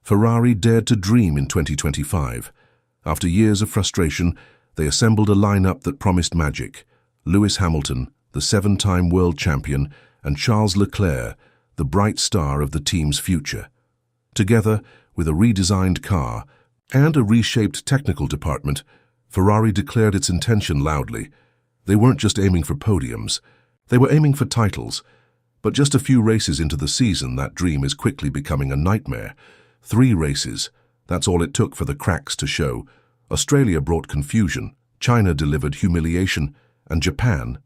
Ferrari dared to dream in 2025. After years of frustration, they assembled a lineup that promised magic. Lewis Hamilton, the 7-time world champion, and Charles Leclerc, the bright star of the team's future. Together, with a redesigned car and a reshaped technical department, Ferrari declared its intention loudly. They weren't just aiming for podiums, they were aiming for titles. But just a few races into the season, that dream is quickly becoming a nightmare. 3 races, that's all it took for the cracks to show. Australia brought confusion, China delivered humiliation, and Japan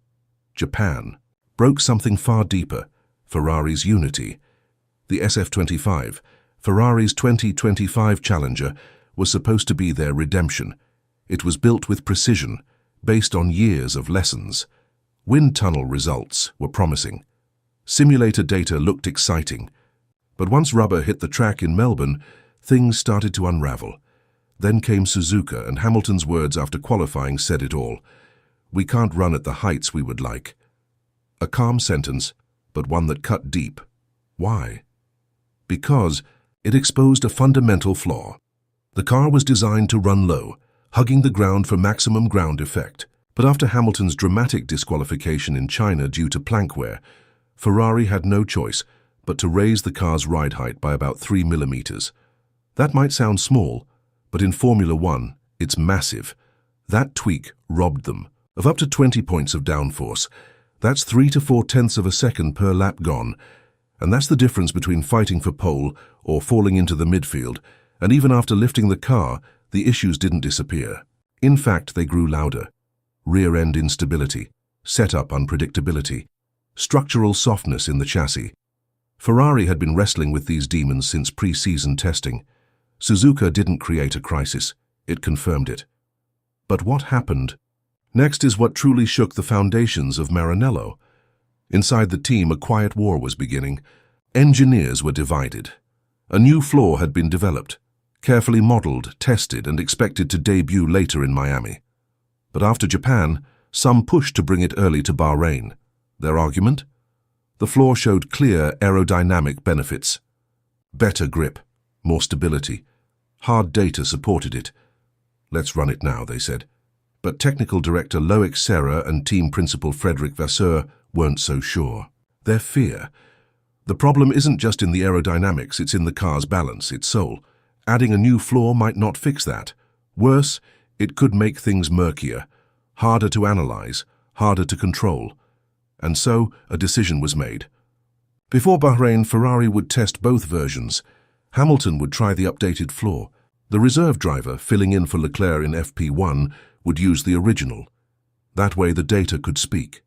broke something far deeper, Ferrari's unity. The SF25, Ferrari's 2025 Challenger, was supposed to be their redemption. It was built with precision, based on years of lessons. Wind tunnel results were promising. Simulator data looked exciting. But once rubber hit the track in Melbourne, things started to unravel. Then came Suzuka, and Hamilton's words after qualifying said it all. "We can't run at the heights we would like." A calm sentence, but one that cut deep. Why? Because it exposed a fundamental flaw. The car was designed to run low, hugging the ground for maximum ground effect. But after Hamilton's dramatic disqualification in China due to plank wear, Ferrari had no choice but to raise the car's ride height by about 3 millimeters. That might sound small, but in Formula One, it's massive. That tweak robbed them of up to 20 points of downforce. That's 3 to 4 tenths of a second per lap gone. And that's the difference between fighting for pole or falling into the midfield. And even after lifting the car, the issues didn't disappear. In fact, they grew louder. Rear-end instability, setup unpredictability, structural softness in the chassis. Ferrari had been wrestling with these demons since pre-season testing. Suzuka didn't create a crisis, it confirmed it. But what happened? Next is what truly shook the foundations of Maranello. Inside the team, a quiet war was beginning. Engineers were divided. A new floor had been developed, carefully modeled, tested, and expected to debut later in Miami. But after Japan, some pushed to bring it early to Bahrain. Their argument? The floor showed clear aerodynamic benefits. Better grip, more stability. Hard data supported it. "Let's run it now," they said. But technical director Loic Serra and team principal Frédéric Vasseur weren't so sure. Their fear. The problem isn't just in the aerodynamics, it's in the car's balance, its soul. Adding a new floor might not fix that. Worse, it could make things murkier, harder to analyze, harder to control. And so, a decision was made. Before Bahrain, Ferrari would test both versions. Hamilton would try the updated floor. The reserve driver, filling in for Leclerc in FP1, would use the original. That way the data could speak.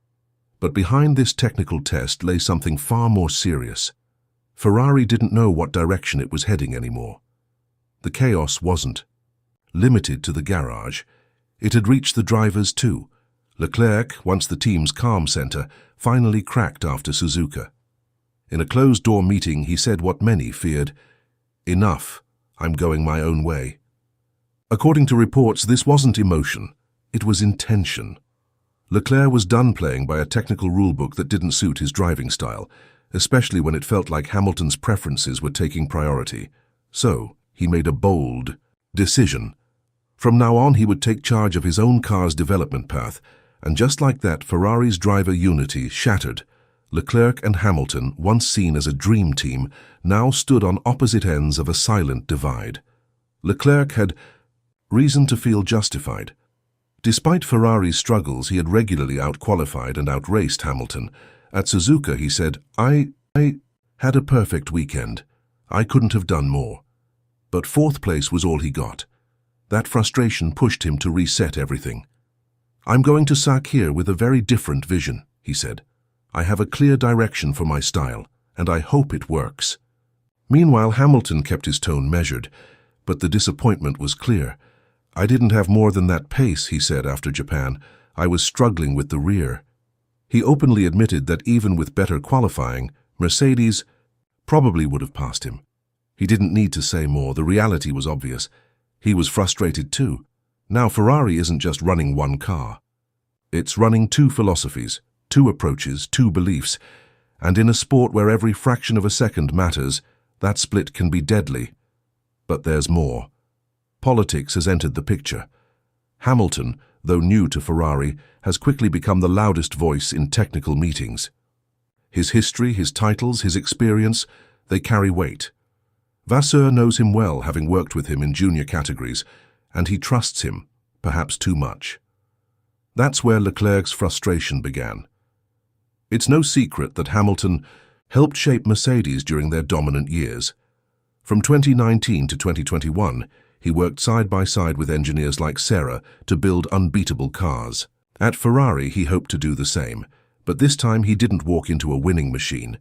But behind this technical test lay something far more serious. Ferrari didn't know what direction it was heading anymore. The chaos wasn't limited to the garage. It had reached the drivers too. Leclerc, once the team's calm center, finally cracked after Suzuka. In a closed-door meeting, he said what many feared: "Enough, I'm going my own way." According to reports, this wasn't emotion, it was intention. Leclerc was done playing by a technical rulebook that didn't suit his driving style, especially when it felt like Hamilton's preferences were taking priority. So, he made a bold decision. From now on, he would take charge of his own car's development path, and just like that, Ferrari's driver unity shattered. Leclerc and Hamilton, once seen as a dream team, now stood on opposite ends of a silent divide. Leclerc had reason to feel justified. Despite Ferrari's struggles, he had regularly outqualified and outraced Hamilton. At Suzuka, he said, I had a perfect weekend. I couldn't have done more. But 4th place was all he got. That frustration pushed him to reset everything. "I'm going to Sakir with a very different vision," he said. "I have a clear direction for my style, and I hope it works." Meanwhile, Hamilton kept his tone measured, but the disappointment was clear. "I didn't have more than that pace," he said after Japan. "I was struggling with the rear." He openly admitted that even with better qualifying, Mercedes probably would have passed him. He didn't need to say more, the reality was obvious. He was frustrated too. Now Ferrari isn't just running one car. It's running 2 philosophies, 2 approaches, 2 beliefs. And in a sport where every fraction of a second matters, that split can be deadly. But there's more. Politics has entered the picture. Hamilton, though new to Ferrari, has quickly become the loudest voice in technical meetings. His history, his titles, his experience, they carry weight. Vasseur knows him well, having worked with him in junior categories, and he trusts him, perhaps too much. That's where Leclerc's frustration began. It's no secret that Hamilton helped shape Mercedes during their dominant years. From 2019 to 2021, he worked side by side with engineers like Serra to build unbeatable cars. At Ferrari, he hoped to do the same, but this time he didn't walk into a winning machine.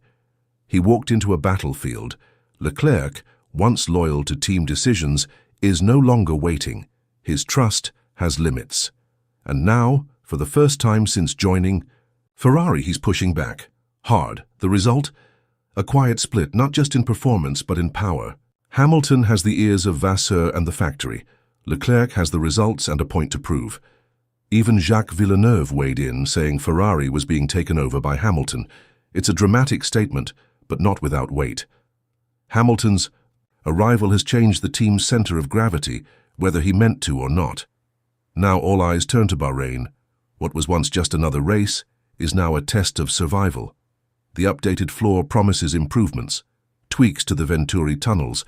He walked into a battlefield. Leclerc, once loyal to team decisions, is no longer waiting. His trust has limits. And now, for the first time since joining Ferrari, he's pushing back. Hard. The result? A quiet split, not just in performance, but in power. Hamilton has the ears of Vasseur and the factory. Leclerc has the results and a point to prove. Even Jacques Villeneuve weighed in, saying Ferrari was being taken over by Hamilton. It's a dramatic statement, but not without weight. Hamilton's arrival has changed the team's center of gravity, whether he meant to or not. Now all eyes turn to Bahrain. What was once just another race is now a test of survival. The updated floor promises improvements, tweaks to the Venturi tunnels,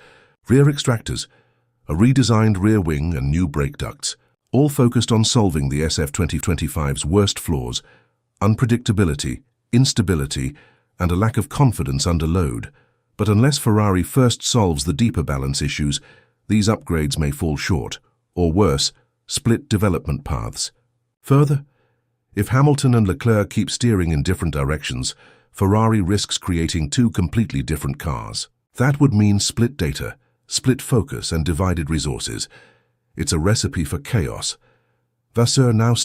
rear extractors, a redesigned rear wing and new brake ducts, all focused on solving the SF 2025's worst flaws: unpredictability, instability, and a lack of confidence under load. But unless Ferrari first solves the deeper balance issues, these upgrades may fall short, or worse, split development paths. Further, if Hamilton and Leclerc keep steering in different directions, Ferrari risks creating two completely different cars. That would mean split data, split focus, and divided resources. It's a recipe for chaos. Vasseur now